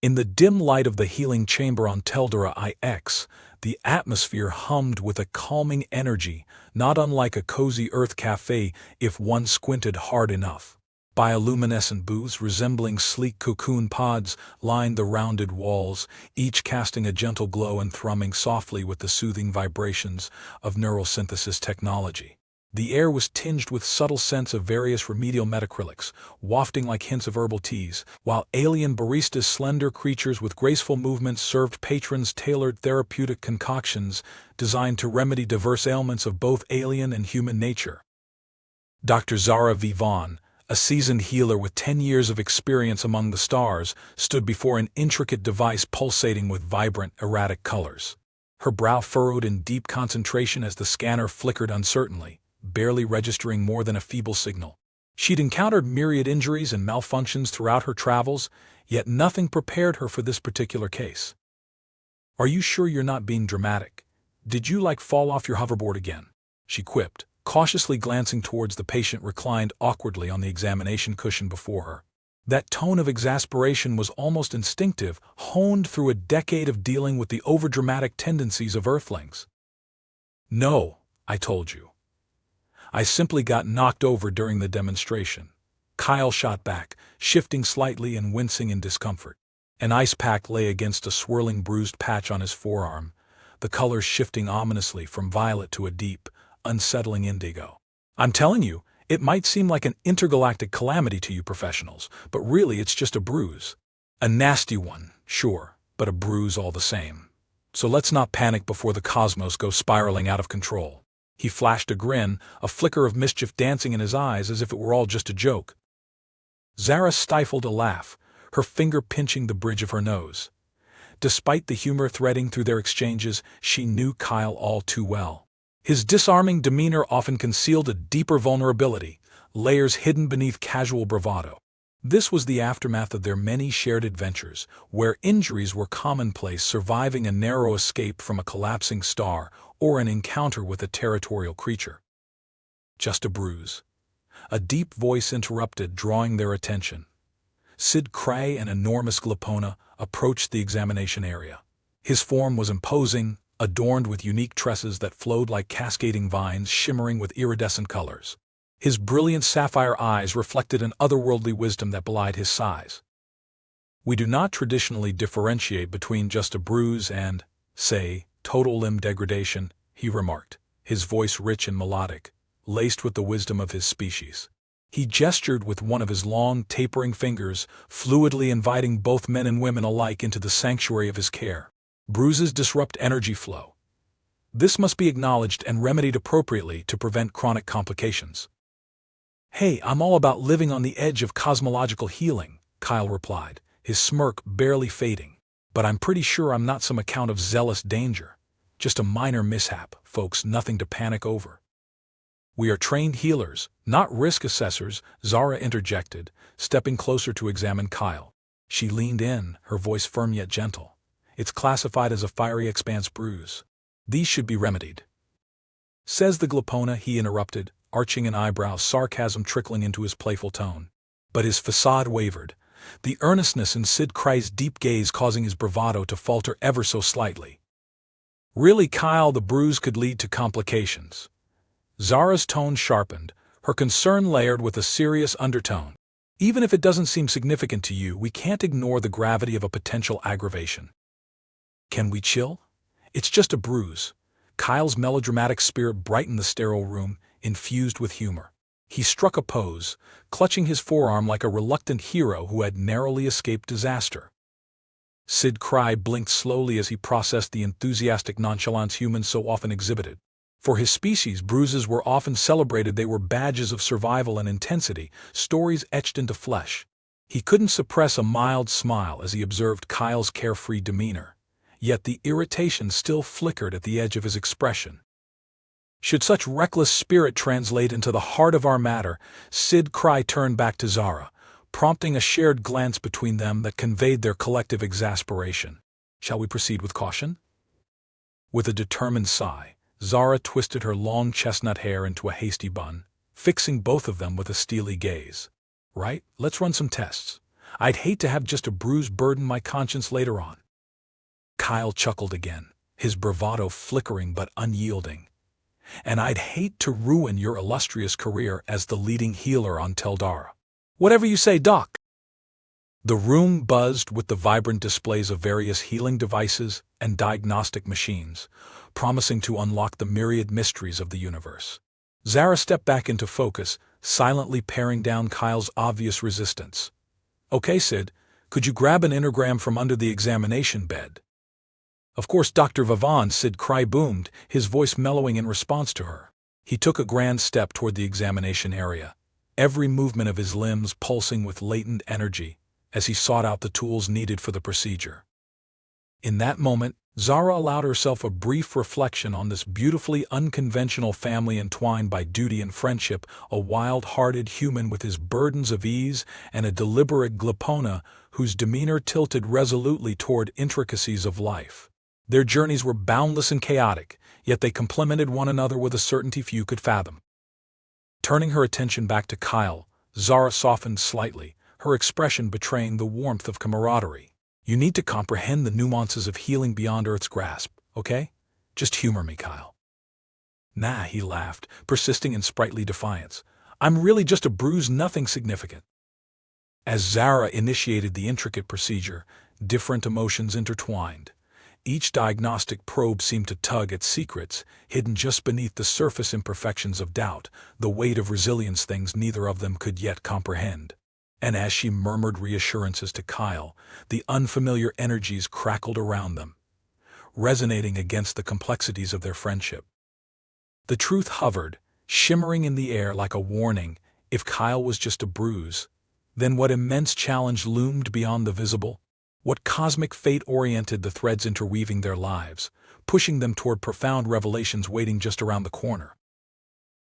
In the dim light of the healing chamber on Teldara IX, the atmosphere hummed with a calming energy, not unlike a cozy earth cafe if one squinted hard enough. Bioluminescent booths resembling sleek cocoon pods lined the rounded walls, each casting a gentle glow and thrumming softly with the soothing vibrations of neural synthesis technology. The air was tinged with subtle scents of various remedial metacrylics, wafting like hints of herbal teas, while alien baristas, slender creatures with graceful movements, served patrons tailored therapeutic concoctions designed to remedy diverse ailments of both alien and human nature. Dr. Zara Vivon, a seasoned healer with 10 years of experience among the stars, stood before an intricate device pulsating with vibrant, erratic colors. Her brow furrowed in deep concentration as the scanner flickered uncertainly, barely registering more than a feeble signal. She'd encountered myriad injuries and malfunctions throughout her travels, yet nothing prepared her for this particular case. "Are you sure you're not being dramatic? Did you fall off your hoverboard again?" she quipped, cautiously glancing towards the patient reclined awkwardly on the examination cushion before her. That tone of exasperation was almost instinctive, honed through a decade of dealing with the overdramatic tendencies of Earthlings. "No, I told you. I simply got knocked over during the demonstration," Kyle shot back, shifting slightly and wincing in discomfort. An ice pack lay against a swirling bruised patch on his forearm, the colors shifting ominously from violet to a deep, unsettling indigo. "I'm telling you, it might seem like an intergalactic calamity to you professionals, but really it's just a bruise. A nasty one, sure, but a bruise all the same. So let's not panic before the cosmos goes spiraling out of control." He flashed a grin, a flicker of mischief dancing in his eyes as if it were all just a joke. Zara stifled a laugh, her finger pinching the bridge of her nose. Despite the humor threading through their exchanges, she knew Kyle all too well. His disarming demeanor often concealed a deeper vulnerability, layers hidden beneath casual bravado. This was the aftermath of their many shared adventures, where injuries were commonplace, surviving a narrow escape from a collapsing star or an encounter with a territorial creature. "Just a bruise," a deep voice interrupted, drawing their attention. Sid'krai, an enormous glipona, approached the examination area. His form was imposing, adorned with unique tresses that flowed like cascading vines shimmering with iridescent colors. His brilliant sapphire eyes reflected an otherworldly wisdom that belied his size. "We do not traditionally differentiate between just a bruise and, say, total limb degradation," he remarked, his voice rich and melodic, laced with the wisdom of his species. He gestured with one of his long, tapering fingers, fluidly inviting both men and women alike into the sanctuary of his care. "Bruises disrupt energy flow. This must be acknowledged and remedied appropriately to prevent chronic complications." "Hey, I'm all about living on the edge of cosmological healing," Kyle replied, his smirk barely fading. "But I'm pretty sure I'm not some account of zealous danger. Just a minor mishap, folks, nothing to panic over." "We are trained healers, not risk assessors," Zara interjected, stepping closer to examine Kyle. She leaned in, her voice firm yet gentle. "It's classified as a fiery expanse bruise. These should be remedied." "Says the glipona," he interrupted, arching an eyebrow, sarcasm trickling into his playful tone. But his facade wavered, the earnestness in Sid'krai's deep gaze causing his bravado to falter ever so slightly. "Really, Kyle, the bruise could lead to complications." Zara's tone sharpened, her concern layered with a serious undertone. "Even if it doesn't seem significant to you, we can't ignore the gravity of a potential aggravation." "Can we chill? It's just a bruise." Kyle's melodramatic spirit brightened the sterile room, infused with humor. He struck a pose, clutching his forearm like a reluctant hero who had narrowly escaped disaster. Sid'krai blinked slowly as he processed the enthusiastic nonchalance humans so often exhibited. For his species, bruises were often celebrated. They were badges of survival and intensity, stories etched into flesh. He couldn't suppress a mild smile as he observed Kyle's carefree demeanor, yet the irritation still flickered at the edge of his expression. Should such reckless spirit translate into the heart of our matter, Sid'krai turned back to Zara, prompting a shared glance between them that conveyed their collective exasperation. "Shall we proceed with caution?" With a determined sigh, Zara twisted her long chestnut hair into a hasty bun, fixing both of them with a steely gaze. "Right, let's run some tests. I'd hate to have just a bruise burden my conscience later on. Kyle chuckled again, his bravado flickering but unyielding. And I'd hate to ruin your illustrious career as the leading healer on Teldara. Whatever you say, Doc. The room buzzed with the vibrant displays of various healing devices and diagnostic machines, promising to unlock the myriad mysteries of the universe. Zara stepped back into focus, silently paring down Kyle's obvious resistance. Okay, Sid, could you grab an intergram from under the examination bed? Of course, Dr. Vivon, Sid'krai boomed, his voice mellowing in response to her. He took a grand step toward the examination area, every movement of his limbs pulsing with latent energy as he sought out the tools needed for the procedure. In that moment, Zara allowed herself a brief reflection on this beautifully unconventional family entwined by duty and friendship, a wild-hearted human with his burdens of ease and a deliberate glipona whose demeanor tilted resolutely toward intricacies of life. Their journeys were boundless and chaotic, yet they complemented one another with a certainty few could fathom. Turning her attention back to Kyle, Zara softened slightly, her expression betraying the warmth of camaraderie. You need to comprehend the nuances of healing beyond Earth's grasp, okay? Just humor me, Kyle. Nah, he laughed, persisting in sprightly defiance. I'm really just a bruise, nothing significant. As Zara initiated the intricate procedure, different emotions intertwined. Each diagnostic probe seemed to tug at secrets, hidden just beneath the surface imperfections of doubt, the weight of resilience, things neither of them could yet comprehend. And as she murmured reassurances to Kyle, the unfamiliar energies crackled around them, resonating against the complexities of their friendship. The truth hovered, shimmering in the air like a warning. If Kyle was just a bruise, then what immense challenge loomed beyond the visible? What cosmic fate oriented the threads interweaving their lives, pushing them toward profound revelations waiting just around the corner?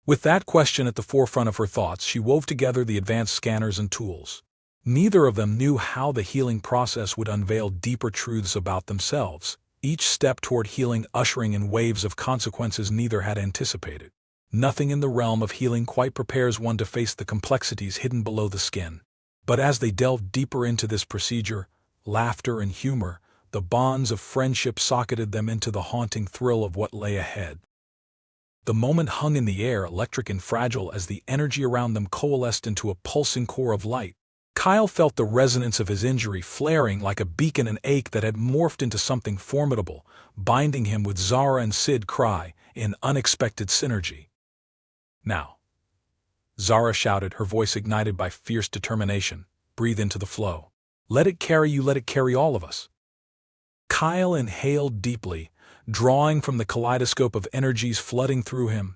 With that question at the forefront of her thoughts, she wove together the advanced scanners and tools. Neither of them knew how the healing process would unveil deeper truths about themselves, each step toward healing ushering in waves of consequences neither had anticipated. Nothing in the realm of healing quite prepares one to face the complexities hidden below the skin. But as they delved deeper into this procedure, laughter and humor, the bonds of friendship socketed them into the haunting thrill of what lay ahead. The moment hung in the air, electric and fragile as the energy around them coalesced into a pulsing core of light. Kyle felt the resonance of his injury flaring like a beacon, an ache that had morphed into something formidable, binding him with Zara and Sid'krai in unexpected synergy. Now, Zara shouted, her voice ignited by fierce determination, breathe into the flow. Let it carry you, let it carry all of us. Kyle inhaled deeply, drawing from the kaleidoscope of energies flooding through him,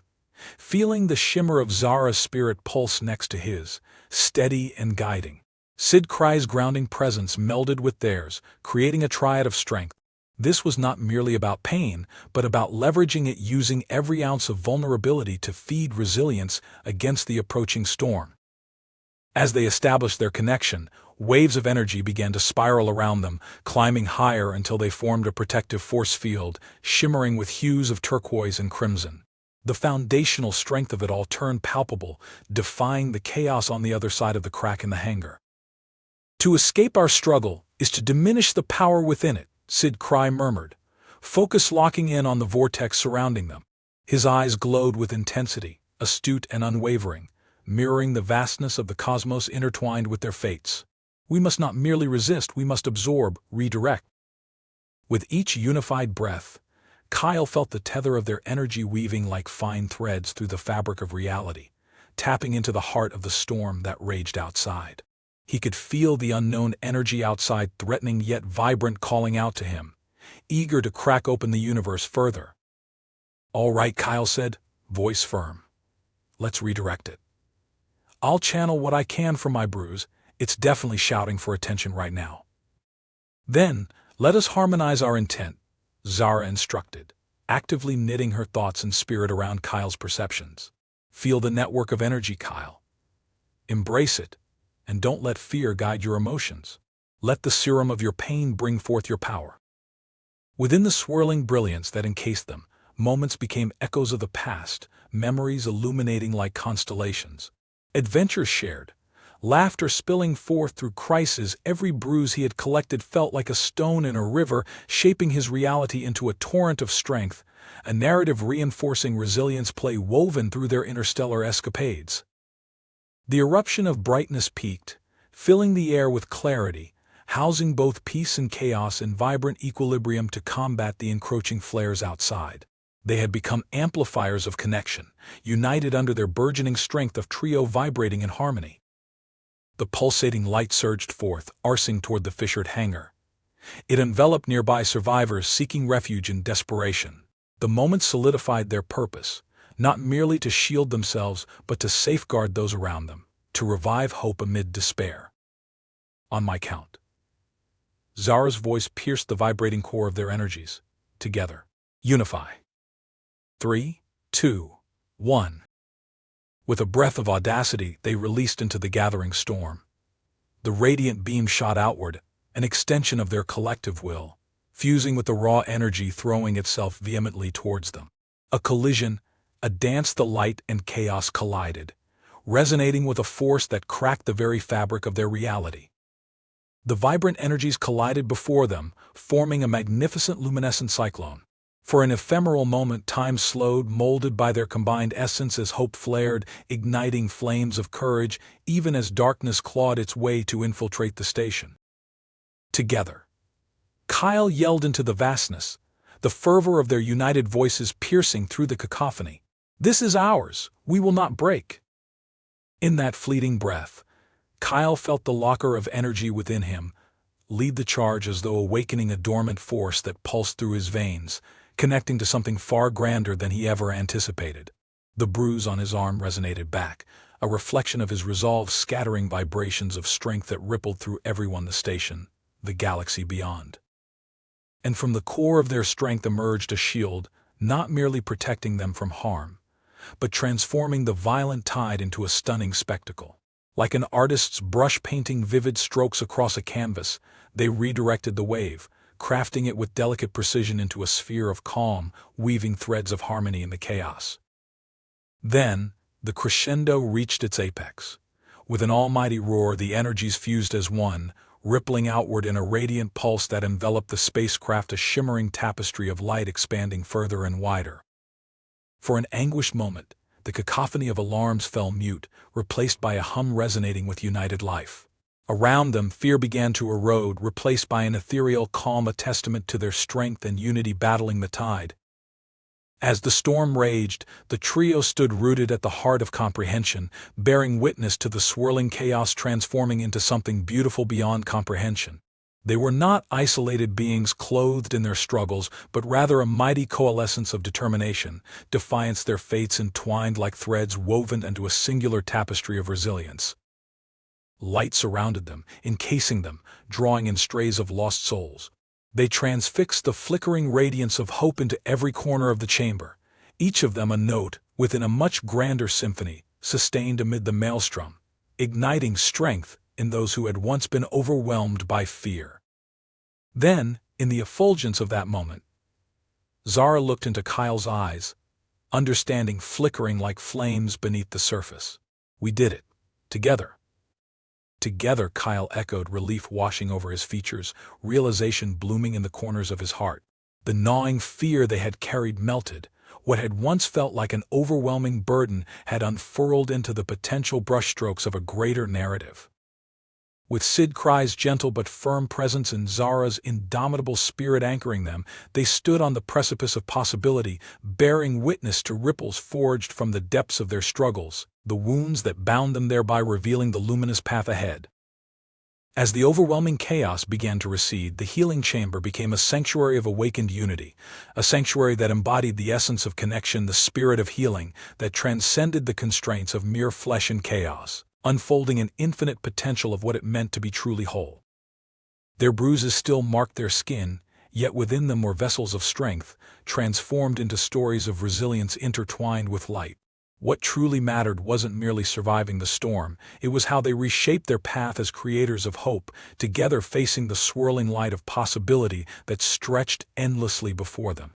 feeling the shimmer of Zara's spirit pulse next to his, steady and guiding. Sid'krai's grounding presence melded with theirs, creating a triad of strength. This was not merely about pain, but about leveraging it, using every ounce of vulnerability to feed resilience against the approaching storm. As they established their connection, waves of energy began to spiral around them, climbing higher until they formed a protective force field, shimmering with hues of turquoise and crimson. The foundational strength of it all turned palpable, defying the chaos on the other side of the crack in the hangar. To escape our struggle is to diminish the power within it, Sid'krai murmured, focus locking in on the vortex surrounding them. His eyes glowed with intensity, astute and unwavering, mirroring the vastness of the cosmos intertwined with their fates. We must not merely resist, we must absorb, redirect. With each unified breath, Kyle felt the tether of their energy weaving like fine threads through the fabric of reality, tapping into the heart of the storm that raged outside. He could feel the unknown energy outside, threatening yet vibrant, calling out to him, eager to crack open the universe further. All right, Kyle said, voice firm. Let's redirect it. I'll channel what I can from my bruise. It's definitely shouting for attention right now. Then, let us harmonize our intent, Zara instructed, actively knitting her thoughts and spirit around Kyle's perceptions. Feel the network of energy, Kyle. Embrace it, and don't let fear guide your emotions. Let the serum of your pain bring forth your power. Within the swirling brilliance that encased them, moments became echoes of the past, memories illuminating like constellations. Adventures shared, Laughter spilling forth through crises, every bruise he had collected felt like a stone in a river, shaping his reality into a torrent of strength, a narrative reinforcing resilience play woven through their interstellar escapades. The eruption of brightness peaked, filling the air with clarity, housing both peace and chaos in vibrant equilibrium to combat the encroaching flares outside. They had become amplifiers of connection, united under their burgeoning strength of trio vibrating in harmony. The pulsating light surged forth, arcing toward the fissured hangar. It enveloped nearby survivors seeking refuge in desperation. The moment solidified their purpose, not merely to shield themselves, but to safeguard those around them, to revive hope amid despair. On my count. Zara's voice pierced the vibrating core of their energies. Together. Unify. 3, 2, 1. With a breath of audacity, they released into the gathering storm. The radiant beam shot outward, an extension of their collective will, fusing with the raw energy throwing itself vehemently towards them. A collision, a dance the light and chaos collided, resonating with a force that cracked the very fabric of their reality. The vibrant energies collided before them, forming a magnificent luminescent cyclone. For an ephemeral moment, time slowed, molded by their combined essence as hope flared, igniting flames of courage, even as darkness clawed its way to infiltrate the station. Together. Kyle yelled into the vastness, the fervor of their united voices piercing through the cacophony. "This is ours, we will not break." In that fleeting breath, Kyle felt the locker of energy within him lead the charge as though awakening a dormant force that pulsed through his veins, connecting to something far grander than he ever anticipated. The bruise on his arm resonated back, a reflection of his resolve scattering vibrations of strength that rippled through everyone, the station, the galaxy beyond. And from the core of their strength emerged a shield, not merely protecting them from harm, but transforming the violent tide into a stunning spectacle. Like an artist's brush painting vivid strokes across a canvas, they redirected the wave, crafting it with delicate precision into a sphere of calm, weaving threads of harmony in the chaos. Then, the crescendo reached its apex. With an almighty roar, the energies fused as one, rippling outward in a radiant pulse that enveloped the spacecraft, a shimmering tapestry of light expanding further and wider. For an anguished moment, the cacophony of alarms fell mute, replaced by a hum resonating with united life. Around them, fear began to erode, replaced by an ethereal calm, a testament to their strength and unity battling the tide. As the storm raged, the trio stood rooted at the heart of comprehension, bearing witness to the swirling chaos transforming into something beautiful beyond comprehension. They were not isolated beings clothed in their struggles, but rather a mighty coalescence of determination, defiance, their fates entwined like threads woven into a singular tapestry of resilience. Light surrounded them, encasing them, drawing in strays of lost souls. They transfixed the flickering radiance of hope into every corner of the chamber, each of them a note within a much grander symphony, sustained amid the maelstrom, igniting strength in those who had once been overwhelmed by fear. Then, in the effulgence of that moment, Zara looked into Kyle's eyes, understanding flickering like flames beneath the surface. "We did it. Together." "Together," Kyle echoed, relief washing over his features, realization blooming in the corners of his heart. The gnawing fear they had carried melted. What had once felt like an overwhelming burden had unfurled into the potential brushstrokes of a greater narrative. With Sid'krai's gentle but firm presence and Zara's indomitable spirit anchoring them, they stood on the precipice of possibility, bearing witness to ripples forged from the depths of their struggles, the wounds that bound them, thereby revealing the luminous path ahead. As the overwhelming chaos began to recede, the healing chamber became a sanctuary of awakened unity, a sanctuary that embodied the essence of connection, the spirit of healing that transcended the constraints of mere flesh and chaos, unfolding an infinite potential of what it meant to be truly whole. Their bruises still marked their skin, yet within them were vessels of strength, transformed into stories of resilience intertwined with light. What truly mattered wasn't merely surviving the storm, it was how they reshaped their path as creators of hope, together facing the swirling light of possibility that stretched endlessly before them.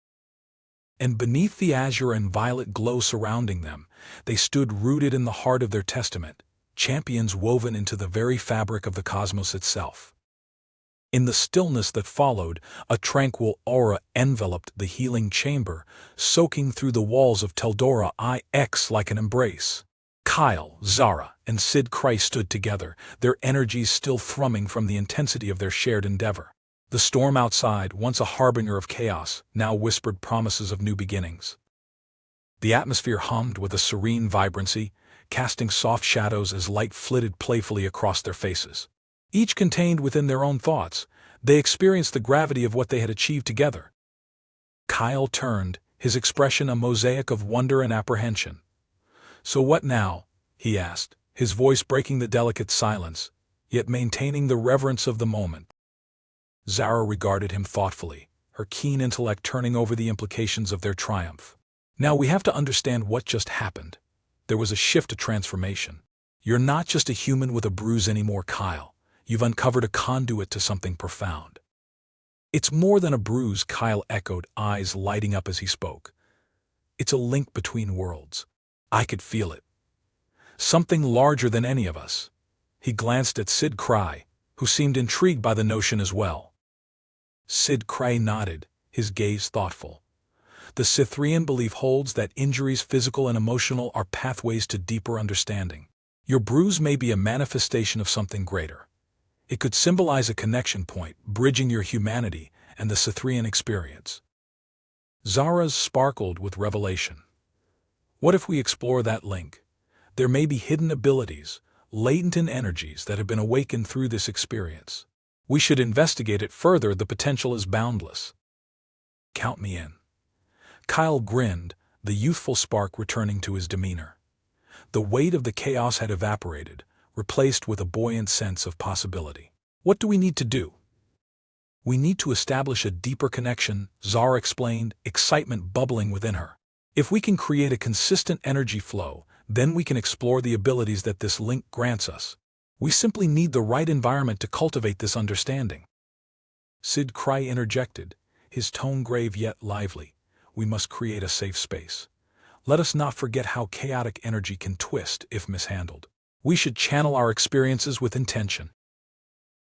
And beneath the azure and violet glow surrounding them, they stood rooted in the heart of their testament, champions woven into the very fabric of the cosmos itself. In the stillness that followed, a tranquil aura enveloped the healing chamber, soaking through the walls of Teldara IX like an embrace. Kyle, Zara, and Sid'krai stood together, their energies still thrumming from the intensity of their shared endeavor. The storm outside, once a harbinger of chaos, now whispered promises of new beginnings. The atmosphere hummed with a serene vibrancy, casting soft shadows as light flitted playfully across their faces. Each contained within their own thoughts, they experienced the gravity of what they had achieved together. Kyle turned, his expression a mosaic of wonder and apprehension. "So what now?" he asked, his voice breaking the delicate silence, yet maintaining the reverence of the moment. Zara regarded him thoughtfully, her keen intellect turning over the implications of their triumph. "Now we have to understand what just happened. There was a shift, a transformation. You're not just a human with a bruise anymore, Kyle. You've uncovered a conduit to something profound." "It's more than a bruise," Kyle echoed, eyes lighting up as he spoke. "It's a link between worlds. I could feel it. Something larger than any of us." He glanced at Sid'krai, who seemed intrigued by the notion as well. Sid'krai nodded, his gaze thoughtful. "The Scythian belief holds that injuries, physical and emotional, are pathways to deeper understanding. Your bruise may be a manifestation of something greater. It could symbolize a connection point, bridging your humanity and the Scythian experience." Zara's sparkled with revelation. "What if we explore that link? There may be hidden abilities, latent in energies that have been awakened through this experience. We should investigate it further. The potential is boundless." "Count me in." Kyle grinned, the youthful spark returning to his demeanor. The weight of the chaos had evaporated, replaced with a buoyant sense of possibility. "What do we need to do?" "We need to establish a deeper connection," Zara explained, excitement bubbling within her. "If we can create a consistent energy flow, then we can explore the abilities that this link grants us. We simply need the right environment to cultivate this understanding." Sid'krai interjected, his tone grave yet lively. "We must create a safe space. Let us not forget how chaotic energy can twist if mishandled. We should channel our experiences with intention."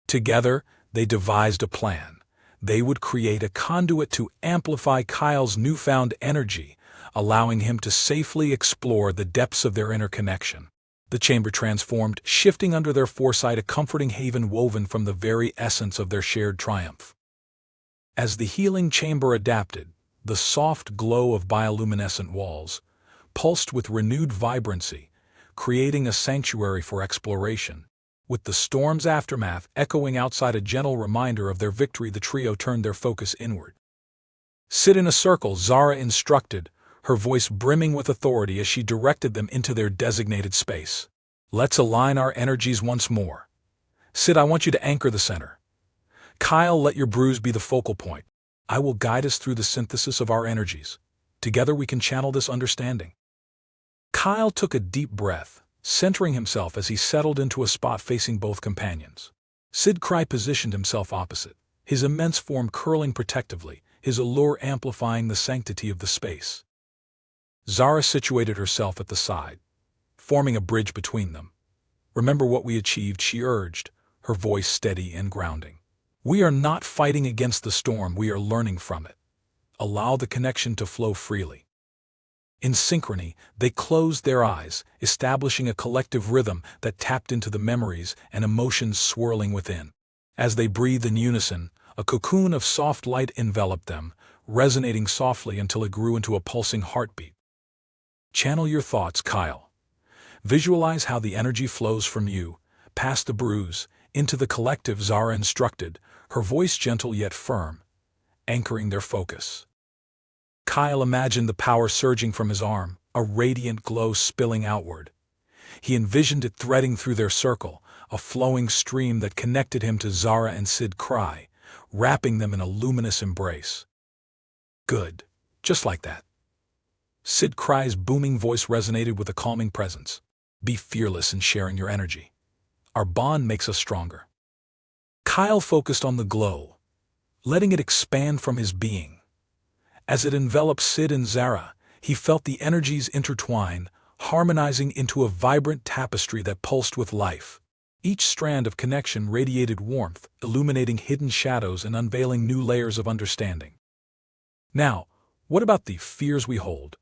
Together, they devised a plan. They would create a conduit to amplify Kyle's newfound energy, allowing him to safely explore the depths of their interconnection. The chamber transformed, shifting under their foresight, a comforting haven woven from the very essence of their shared triumph. As the healing chamber adapted, the soft glow of bioluminescent walls pulsed with renewed vibrancy, creating a sanctuary for exploration. With the storm's aftermath echoing outside, a gentle reminder of their victory, the trio turned their focus inward. "Sit in a circle," Zara instructed, her voice brimming with authority as she directed them into their designated space. "Let's align our energies once more. Sid, I want you to anchor the center. Kyle, let your bruise be the focal point. I will guide us through the synthesis of our energies. Together we can channel this understanding." Kyle took a deep breath, centering himself as he settled into a spot facing both companions. Sid'krai positioned himself opposite, his immense form curling protectively, his allure amplifying the sanctity of the space. Zara situated herself at the side, forming a bridge between them. "Remember what we achieved," she urged, her voice steady and grounding. "We are not fighting against the storm, we are learning from it. Allow the connection to flow freely." In synchrony, they closed their eyes, establishing a collective rhythm that tapped into the memories and emotions swirling within. As they breathed in unison, a cocoon of soft light enveloped them, resonating softly until it grew into a pulsing heartbeat. "Channel your thoughts, Kyle. Visualize how the energy flows from you, past the bruise, into the collective," Zara instructed, her voice gentle yet firm, anchoring their focus. Kyle imagined the power surging from his arm, a radiant glow spilling outward. He envisioned it threading through their circle, a flowing stream that connected him to Zara and Sid'krai, wrapping them in a luminous embrace. "Good. Just like that." Sid'krai's booming voice resonated with a calming presence. "Be fearless in sharing your energy. Our bond makes us stronger." Kyle focused on the glow, letting it expand from his being. As it enveloped Sid and Zara, he felt the energies intertwine, harmonizing into a vibrant tapestry that pulsed with life. Each strand of connection radiated warmth, illuminating hidden shadows and unveiling new layers of understanding. Now, what about the fears we hold?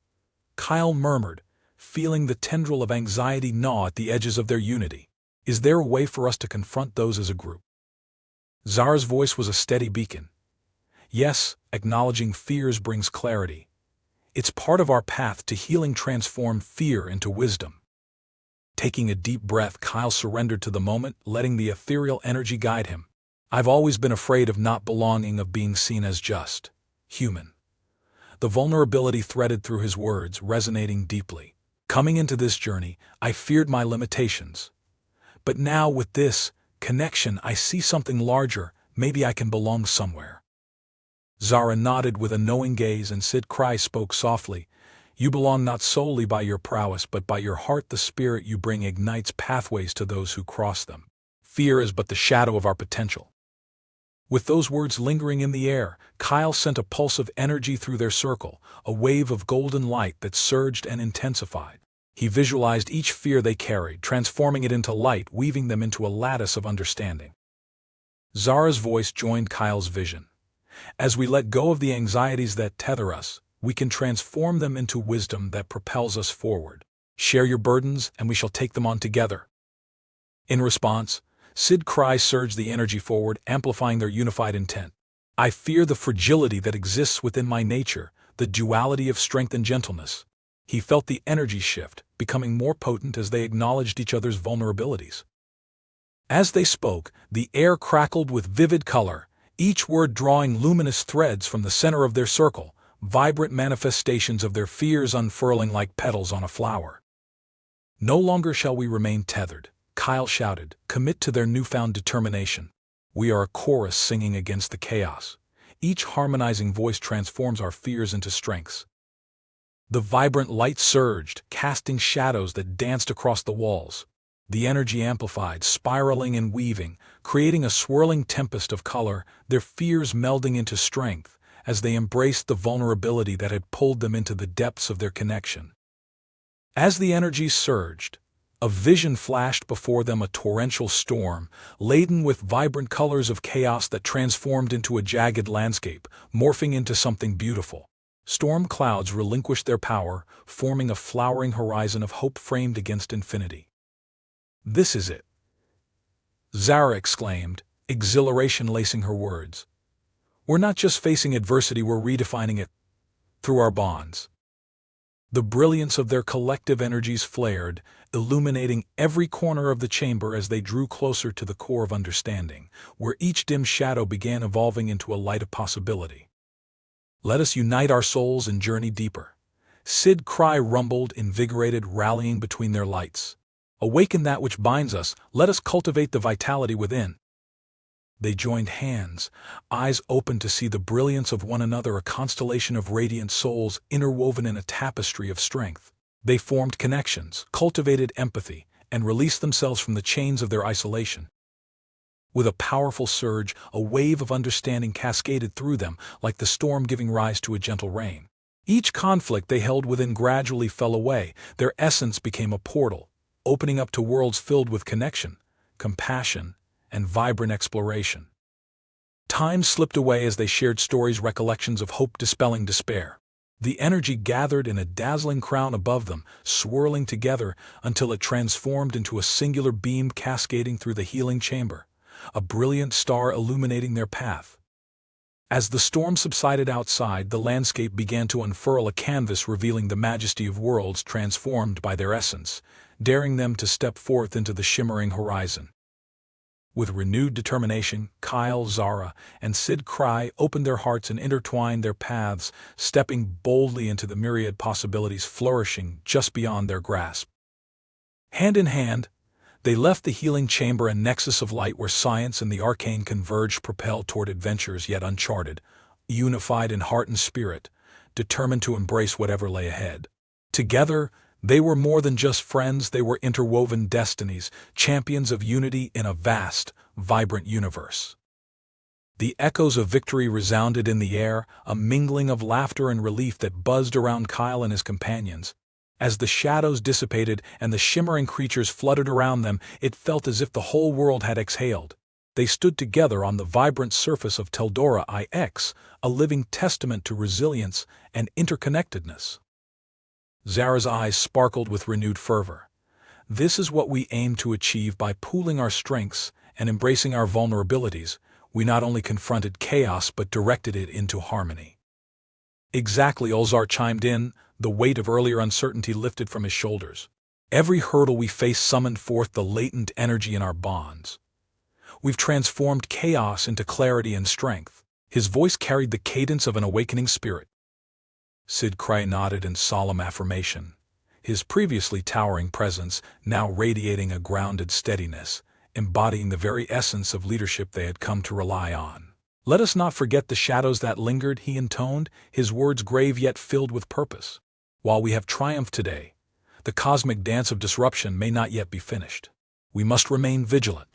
Kyle murmured, feeling the tendril of anxiety gnaw at the edges of their unity. Is there a way for us to confront those as a group? Zara's voice was a steady beacon. Yes, acknowledging fears brings clarity. It's part of our path to healing. Transform fear into wisdom. Taking a deep breath, Kyle surrendered to the moment, letting the ethereal energy guide him. I've always been afraid of not belonging, of being seen as just human. The vulnerability threaded through his words, resonating deeply. Coming into this journey, I feared my limitations. But now, with this connection, I see something larger. Maybe I can belong somewhere. Zara nodded with a knowing gaze, and Sid'krai spoke softly. You belong not solely by your prowess, but by your heart. The spirit you bring ignites pathways to those who cross them. Fear is but the shadow of our potential. With those words lingering in the air, Kyle sent a pulse of energy through their circle, a wave of golden light that surged and intensified. He visualized each fear they carried, transforming it into light, weaving them into a lattice of understanding. Zara's voice joined Kyle's vision. As we let go of the anxieties that tether us, we can transform them into wisdom that propels us forward. Share your burdens, and we shall take them on together. In response, Sid'krai surged the energy forward, amplifying their unified intent. I fear the fragility that exists within my nature, the duality of strength and gentleness. He felt the energy shift, becoming more potent as they acknowledged each other's vulnerabilities. As they spoke, the air crackled with vivid color, each word drawing luminous threads from the center of their circle, vibrant manifestations of their fears unfurling like petals on a flower. No longer shall we remain tethered, Kyle shouted, commit to their newfound determination. We are a chorus singing against the chaos. Each harmonizing voice transforms our fears into strengths. The vibrant light surged, casting shadows that danced across the walls. The energy amplified, spiraling and weaving, creating a swirling tempest of color, their fears melding into strength as they embraced the vulnerability that had pulled them into the depths of their connection. As the energy surged, a vision flashed before them, a torrential storm, laden with vibrant colors of chaos that transformed into a jagged landscape, morphing into something beautiful. Storm clouds relinquished their power, forming a flowering horizon of hope framed against infinity. This is it, Zara exclaimed, exhilaration lacing her words. We're not just facing adversity, we're redefining it through our bonds. The brilliance of their collective energies flared, illuminating every corner of the chamber as they drew closer to the core of understanding, where each dim shadow began evolving into a light of possibility. Let us unite our souls and journey deeper. Sid'krai rumbled, invigorated, rallying between their lights. Awaken that which binds us, let us cultivate the vitality within. They joined hands, eyes open to see the brilliance of one another, a constellation of radiant souls interwoven in a tapestry of strength. They formed connections, cultivated empathy, and released themselves from the chains of their isolation. With a powerful surge, a wave of understanding cascaded through them, like the storm giving rise to a gentle rain. Each conflict they held within gradually fell away, their essence became a portal, opening up to worlds filled with connection, compassion, and vibrant exploration. Time slipped away as they shared stories, recollections of hope dispelling despair. The energy gathered in a dazzling crown above them, swirling together until it transformed into a singular beam cascading through the healing chamber, a brilliant star illuminating their path. As the storm subsided outside, the landscape began to unfurl, a canvas revealing the majesty of worlds transformed by their essence, daring them to step forth into the shimmering horizon. With renewed determination, Kyle, Zara, and Sid'krai opened their hearts and intertwined their paths, stepping boldly into the myriad possibilities flourishing just beyond their grasp. Hand in hand, they left the healing chamber, a nexus of light where science and the arcane converged, propelled toward adventures yet uncharted, unified in heart and spirit, determined to embrace whatever lay ahead. Together, they were more than just friends, they were interwoven destinies, champions of unity in a vast, vibrant universe. The echoes of victory resounded in the air, a mingling of laughter and relief that buzzed around Kyle and his companions. As the shadows dissipated and the shimmering creatures fluttered around them, it felt as if the whole world had exhaled. They stood together on the vibrant surface of Teldara IX, a living testament to resilience and interconnectedness. Zara's eyes sparkled with renewed fervor. This is what we aim to achieve by pooling our strengths and embracing our vulnerabilities. We not only confronted chaos but directed it into harmony. Exactly, Ulzar chimed in, the weight of earlier uncertainty lifted from his shoulders. Every hurdle we faced summoned forth the latent energy in our bonds. We've transformed chaos into clarity and strength. His voice carried the cadence of an awakening spirit. Sid'krai nodded in solemn affirmation, his previously towering presence now radiating a grounded steadiness, embodying the very essence of leadership they had come to rely on. Let us not forget the shadows that lingered, he intoned, his words grave yet filled with purpose. While we have triumphed today, the cosmic dance of disruption may not yet be finished. We must remain vigilant.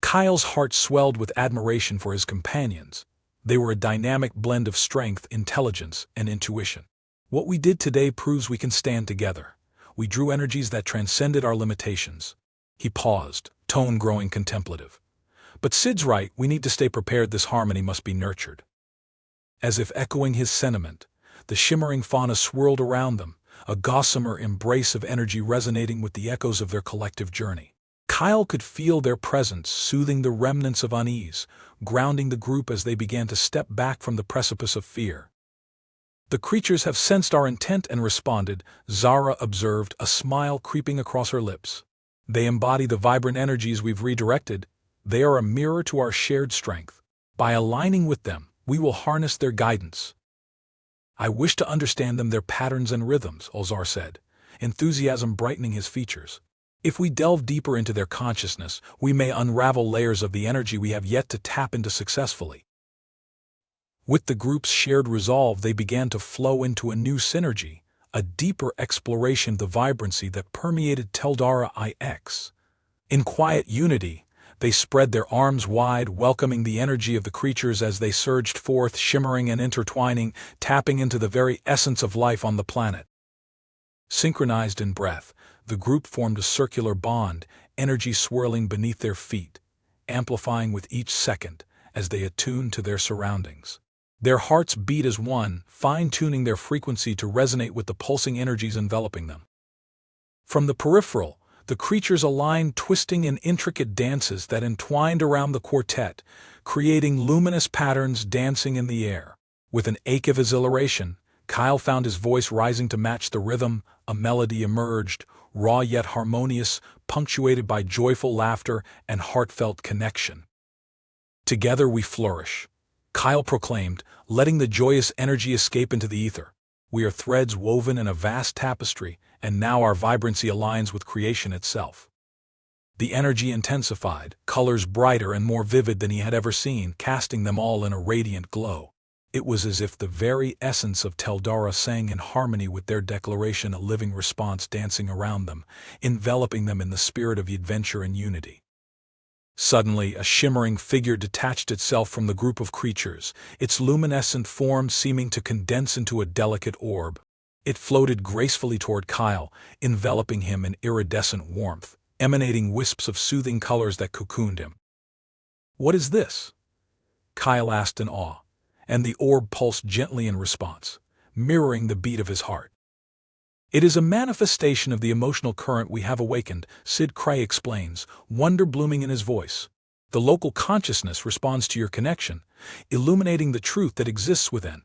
Kyle's heart swelled with admiration for his companions. They were a dynamic blend of strength, intelligence, and intuition. What we did today proves we can stand together. We drew energies that transcended our limitations. He paused, tone growing contemplative. But Sid's right, we need to stay prepared. This harmony must be nurtured. As if echoing his sentiment, the shimmering fauna swirled around them, a gossamer embrace of energy resonating with the echoes of their collective journey. Kyle could feel their presence, soothing the remnants of unease, grounding the group as they began to step back from the precipice of fear. The creatures have sensed our intent and responded, Zara observed, a smile creeping across her lips. They embody the vibrant energies we've redirected. They are a mirror to our shared strength. By aligning with them, we will harness their guidance. I wish to understand them, their patterns and rhythms, Ulzar said, enthusiasm brightening his features. If we delve deeper into their consciousness, we may unravel layers of the energy we have yet to tap into successfully. With the group's shared resolve, they began to flow into a new synergy, a deeper exploration of the vibrancy that permeated Teldara IX. In quiet unity, they spread their arms wide, welcoming the energy of the creatures as they surged forth, shimmering and intertwining, tapping into the very essence of life on the planet. Synchronized in breath, the group formed a circular bond, energy swirling beneath their feet, amplifying with each second as they attuned to their surroundings. Their hearts beat as one, fine-tuning their frequency to resonate with the pulsing energies enveloping them. From the peripheral, the creatures aligned, twisting in intricate dances that entwined around the quartet, creating luminous patterns dancing in the air. With an ache of exhilaration, Kyle found his voice rising to match the rhythm. A melody emerged, raw yet harmonious, punctuated by joyful laughter and heartfelt connection. Together we flourish, Kyle proclaimed, letting the joyous energy escape into the ether. We are threads woven in a vast tapestry, and now our vibrancy aligns with creation itself. The energy intensified, colors brighter and more vivid than he had ever seen, casting them all in a radiant glow. It was as if the very essence of Teldara sang in harmony with their declaration, a living response dancing around them, enveloping them in the spirit of adventure and unity. Suddenly, a shimmering figure detached itself from the group of creatures, its luminescent form seeming to condense into a delicate orb. It floated gracefully toward Kyle, enveloping him in iridescent warmth, emanating wisps of soothing colors that cocooned him. "What is this?" Kyle asked in awe, and the orb pulsed gently in response, mirroring the beat of his heart. "It is a manifestation of the emotional current we have awakened," Sid'krai explains, wonder blooming in his voice. "The local consciousness responds to your connection, illuminating the truth that exists within."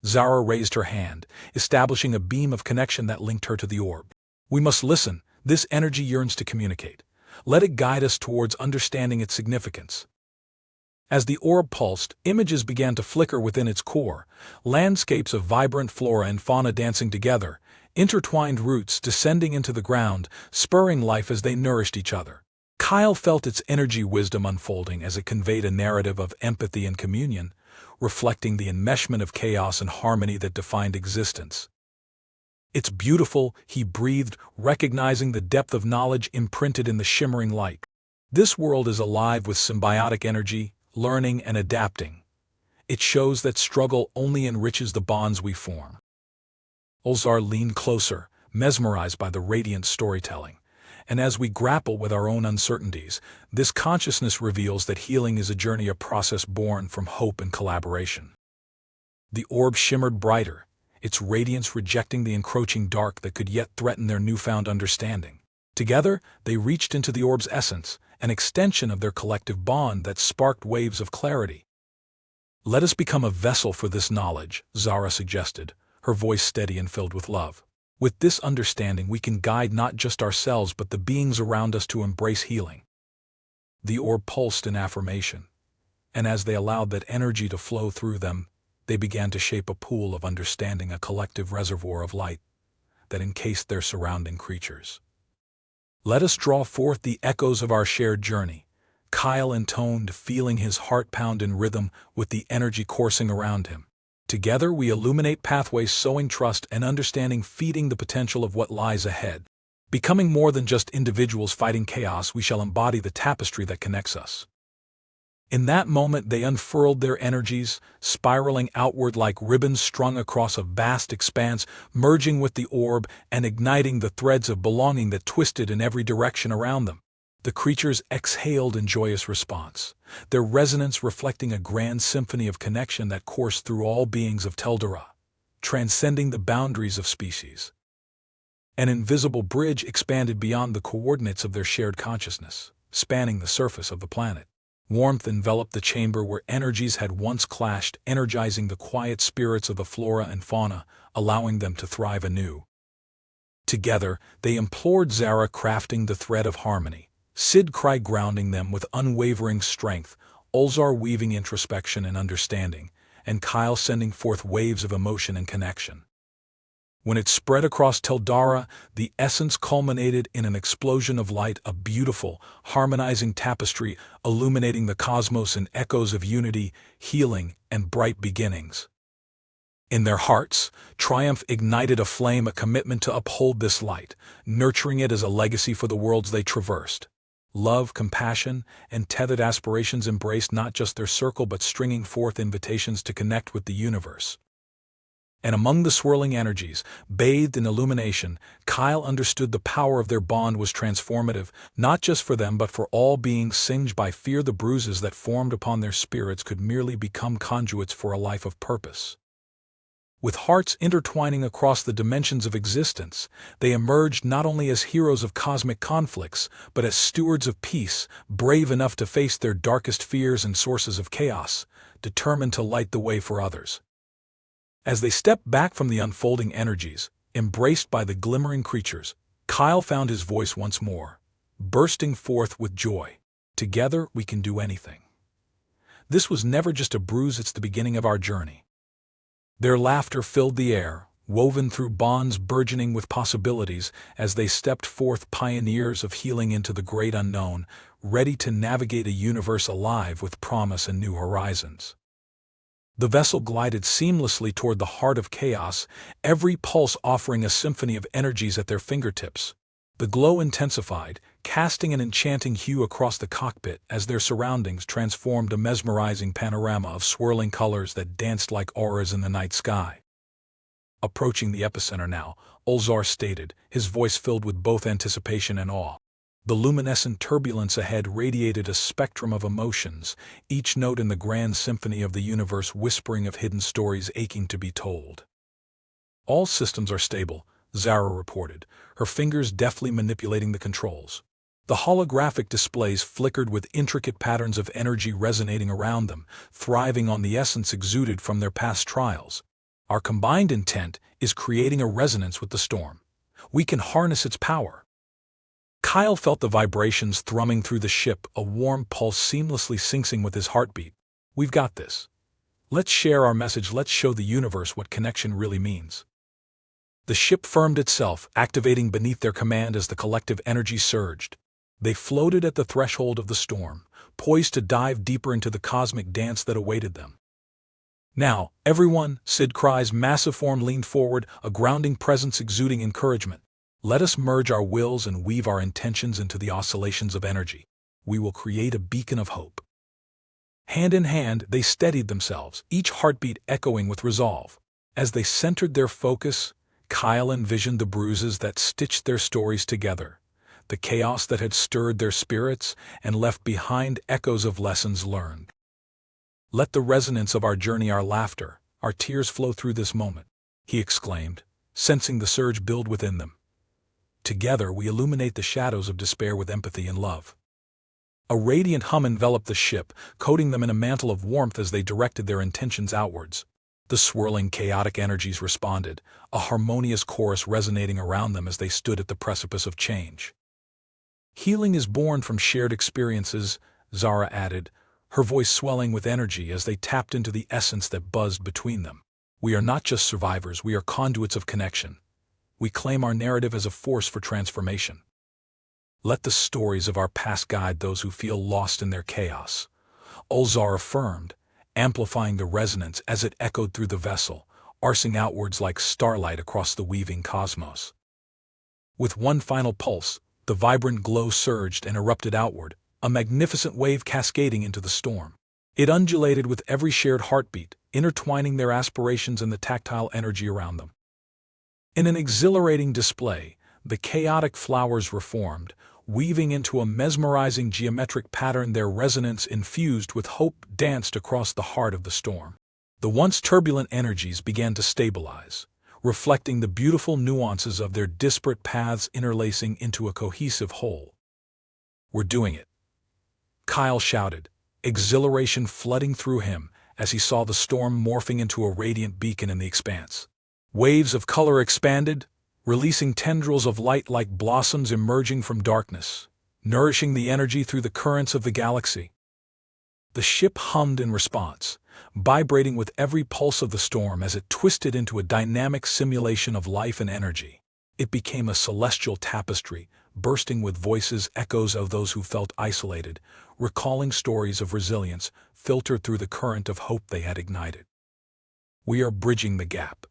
Zara raised her hand, establishing a beam of connection that linked her to the orb. "We must listen. This energy yearns to communicate. Let it guide us towards understanding its significance." As the orb pulsed, images began to flicker within its core, landscapes of vibrant flora and fauna dancing together, intertwined roots descending into the ground, spurring life as they nourished each other. Kyle felt its energy wisdom unfolding as it conveyed a narrative of empathy and communion, reflecting the enmeshment of chaos and harmony that defined existence. "It's beautiful," he breathed, recognizing the depth of knowledge imprinted in the shimmering light. "This world is alive with symbiotic energy, learning and adapting. It shows that struggle only enriches the bonds we form." Zara leaned closer, mesmerized by the radiant storytelling. And as we grapple with our own uncertainties, this consciousness reveals that healing is a journey, a process born from hope and collaboration. The orb shimmered brighter, its radiance rejecting the encroaching dark that could yet threaten their newfound understanding. Together, they reached into the orb's essence, an extension of their collective bond that sparked waves of clarity. "Let us become a vessel for this knowledge," Zara suggested, her voice steady and filled with love. "With this understanding we can guide not just ourselves but the beings around us to embrace healing." The orb pulsed in affirmation, and as they allowed that energy to flow through them, they began to shape a pool of understanding, a collective reservoir of light that encased their surrounding creatures. "Let us draw forth the echoes of our shared journey," Kyle intoned, feeling his heart pound in rhythm with the energy coursing around him. "Together we illuminate pathways, sowing trust and understanding, feeding the potential of what lies ahead. Becoming more than just individuals fighting chaos, we shall embody the tapestry that connects us." In that moment they unfurled their energies, spiraling outward like ribbons strung across a vast expanse, merging with the orb and igniting the threads of belonging that twisted in every direction around them. The creatures exhaled in joyous response, their resonance reflecting a grand symphony of connection that coursed through all beings of Teldara, transcending the boundaries of species. An invisible bridge expanded beyond the coordinates of their shared consciousness, spanning the surface of the planet. Warmth enveloped the chamber where energies had once clashed, energizing the quiet spirits of the flora and fauna, allowing them to thrive anew. Together, they implored Zara, crafting the thread of harmony, Sid'krai grounding them with unwavering strength, Zara weaving introspection and understanding, and Kyle sending forth waves of emotion and connection. When it spread across Teldara, the essence culminated in an explosion of light, a beautiful, harmonizing tapestry illuminating the cosmos in echoes of unity, healing, and bright beginnings. In their hearts, triumph ignited a flame, a commitment to uphold this light, nurturing it as a legacy for the worlds they traversed. Love, compassion, and tethered aspirations embraced not just their circle but stringing forth invitations to connect with the universe. And among the swirling energies, bathed in illumination, Kyle understood the power of their bond was transformative, not just for them but for all beings singed by fear. The bruises that formed upon their spirits could merely become conduits for a life of purpose. With hearts intertwining across the dimensions of existence, they emerged not only as heroes of cosmic conflicts, but as stewards of peace, brave enough to face their darkest fears and sources of chaos, determined to light the way for others. As they stepped back from the unfolding energies, embraced by the glimmering creatures, Kyle found his voice once more, bursting forth with joy. "Together we can do anything. This was never just a bruise, it's the beginning of our journey." Their laughter filled the air, woven through bonds burgeoning with possibilities as they stepped forth, pioneers of healing into the great unknown, ready to navigate a universe alive with promise and new horizons. The vessel glided seamlessly toward the heart of chaos, every pulse offering a symphony of energies at their fingertips. The glow intensified, casting an enchanting hue across the cockpit as their surroundings transformed a mesmerizing panorama of swirling colors that danced like auras in the night sky. "Approaching the epicenter now," Zara stated, his voice filled with both anticipation and awe. The luminescent turbulence ahead radiated a spectrum of emotions, each note in the grand symphony of the universe whispering of hidden stories aching to be told. "All systems are stable," Zara reported, her fingers deftly manipulating the controls. The holographic displays flickered with intricate patterns of energy resonating around them, thriving on the essence exuded from their past trials. "Our combined intent is creating a resonance with the storm. We can harness its power." Kyle felt the vibrations thrumming through the ship, a warm pulse seamlessly syncing with his heartbeat. "We've got this. Let's share our message, let's show the universe what connection really means." The ship firmed itself, activating beneath their command as the collective energy surged. They floated at the threshold of the storm, poised to dive deeper into the cosmic dance that awaited them. "Now, everyone," Sid'krai's massive form leaned forward, a grounding presence exuding encouragement. "Let us merge our wills and weave our intentions into the oscillations of energy. We will create a beacon of hope." Hand in hand, they steadied themselves, each heartbeat echoing with resolve. As they centered their focus, Kyle envisioned the bruises that stitched their stories together, the chaos that had stirred their spirits and left behind echoes of lessons learned. "Let the resonance of our journey, our laughter, our tears flow through this moment," he exclaimed, sensing the surge build within them. "Together we illuminate the shadows of despair with empathy and love." A radiant hum enveloped the ship, coating them in a mantle of warmth as they directed their intentions outwards. The swirling, chaotic energies responded, a harmonious chorus resonating around them as they stood at the precipice of change. "Healing is born from shared experiences," Zara added, her voice swelling with energy as they tapped into the essence that buzzed between them. "We are not just survivors, we are conduits of connection. We claim our narrative as a force for transformation. Let the stories of our past guide those who feel lost in their chaos," Zara affirmed, amplifying the resonance as it echoed through the vessel, arcing outwards like starlight across the weaving cosmos. With one final pulse, the vibrant glow surged and erupted outward, a magnificent wave cascading into the storm. It undulated with every shared heartbeat, intertwining their aspirations and the tactile energy around them. In an exhilarating display, the chaotic flowers reformed, weaving into a mesmerizing geometric pattern. Their resonance infused with hope danced across the heart of the storm. The once turbulent energies began to stabilize, reflecting the beautiful nuances of their disparate paths interlacing into a cohesive whole. "We're doing it," Kyle shouted, exhilaration flooding through him as he saw the storm morphing into a radiant beacon in the expanse. Waves of color expanded, releasing tendrils of light like blossoms emerging from darkness, nourishing the energy through the currents of the galaxy. The ship hummed in response, vibrating with every pulse of the storm as it twisted into a dynamic simulation of life and energy. It became a celestial tapestry, bursting with voices, echoes of those who felt isolated, recalling stories of resilience filtered through the current of hope they had ignited. "We are bridging the gap,"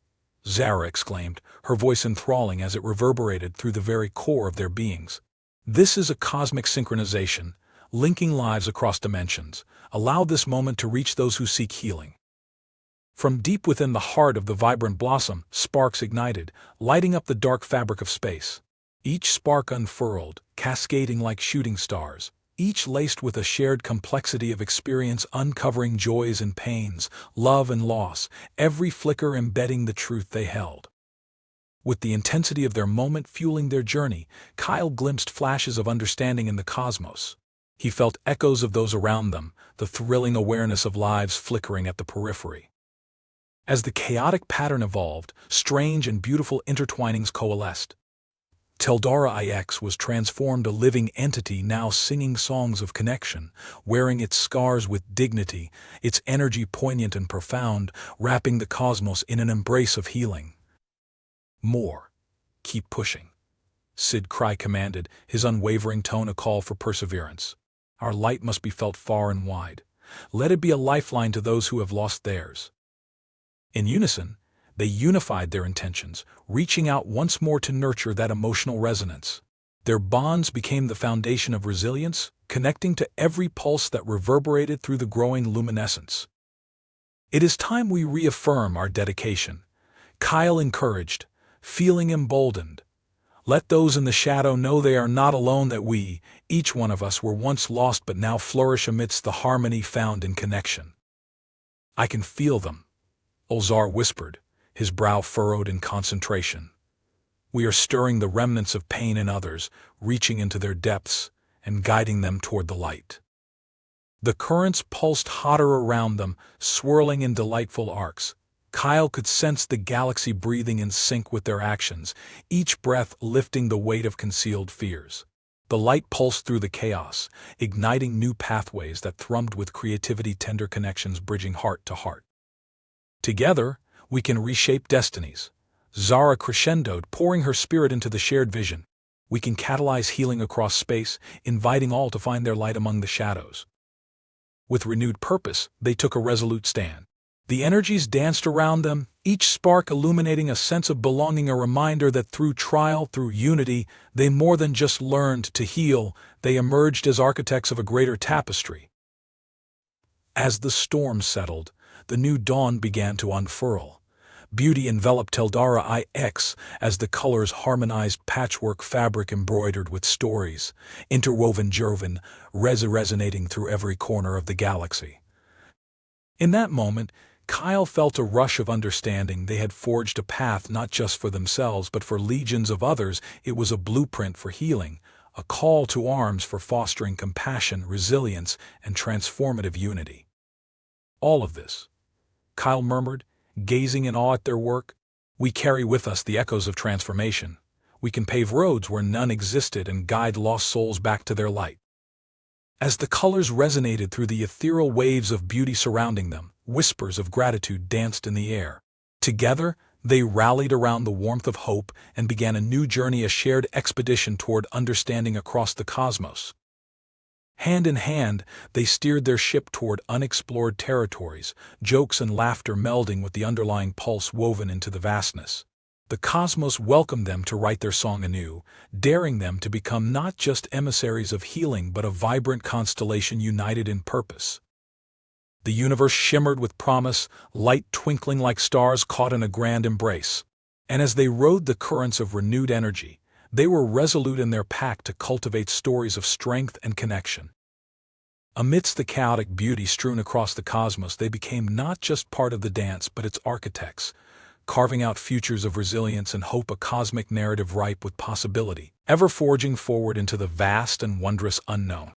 Zara exclaimed, her voice enthralling as it reverberated through the very core of their beings. "This is a cosmic synchronization, linking lives across dimensions. Allow this moment to reach those who seek healing." From deep within the heart of the vibrant blossom, sparks ignited, lighting up the dark fabric of space. Each spark unfurled, cascading like shooting stars, each laced with a shared complexity of experience, uncovering joys and pains, love and loss, every flicker embedding the truth they held. With the intensity of their moment fueling their journey, Kyle glimpsed flashes of understanding in the cosmos. He felt echoes of those around them, the thrilling awareness of lives flickering at the periphery. As the chaotic pattern evolved, strange and beautiful intertwinings coalesced. Teldara IX was transformed, a living entity now singing songs of connection, wearing its scars with dignity, its energy poignant and profound, wrapping the cosmos in an embrace of healing. "More. Keep pushing," Sid'krai commanded, his unwavering tone a call for perseverance. "Our light must be felt far and wide. Let it be a lifeline to those who have lost theirs." In unison, they unified their intentions, reaching out once more to nurture that emotional resonance. Their bonds became the foundation of resilience, connecting to every pulse that reverberated through the growing luminescence. "It is time we reaffirm our dedication," Kyle encouraged, feeling emboldened. "Let those in the shadow know they are not alone, that we, each one of us, were once lost but now flourish amidst the harmony found in connection." "I can feel them," Zara whispered, his brow furrowed in concentration. "We are stirring the remnants of pain in others, reaching into their depths and guiding them toward the light." The currents pulsed hotter around them, swirling in delightful arcs. Kyle could sense the galaxy breathing in sync with their actions, each breath lifting the weight of concealed fears. The light pulsed through the chaos, igniting new pathways that thrummed with creativity, tender connections bridging heart to heart. "Together, we can reshape destinies," Zara crescendoed, pouring her spirit into the shared vision. "We can catalyze healing across space, inviting all to find their light among the shadows." With renewed purpose, they took a resolute stand. The energies danced around them, each spark illuminating a sense of belonging, a reminder that through trial, through unity, they more than just learned to heal, they emerged as architects of a greater tapestry. As the storm settled, the new dawn began to unfurl, Beauty enveloped Teldara IX as the colors harmonized patchwork fabric embroidered with stories, interwoven resonating through every corner of the galaxy. In that moment, Kyle felt a rush of understanding. They had forged a path not just for themselves but for legions of others. It was a blueprint for healing, a call to arms for fostering compassion, resilience, and transformative unity. All of this, Kyle murmured, gazing in awe at their work. We carry with us the echoes of transformation. We can pave roads where none existed and guide lost souls back to their light. As the colors resonated through the ethereal waves of beauty surrounding them, whispers of gratitude danced in the air. Together, they rallied around the warmth of hope and began a new journey, a shared expedition toward understanding across the cosmos. Hand in hand, they steered their ship toward unexplored territories, jokes and laughter melding with the underlying pulse woven into the vastness. The cosmos welcomed them to write their song anew, daring them to become not just emissaries of healing but a vibrant constellation united in purpose. The universe shimmered with promise, light twinkling like stars caught in a grand embrace. And as they rode the currents of renewed energy, they were resolute in their pact to cultivate stories of strength and connection. Amidst the chaotic beauty strewn across the cosmos, they became not just part of the dance but its architects, carving out futures of resilience and hope, a cosmic narrative ripe with possibility, ever forging forward into the vast and wondrous unknown.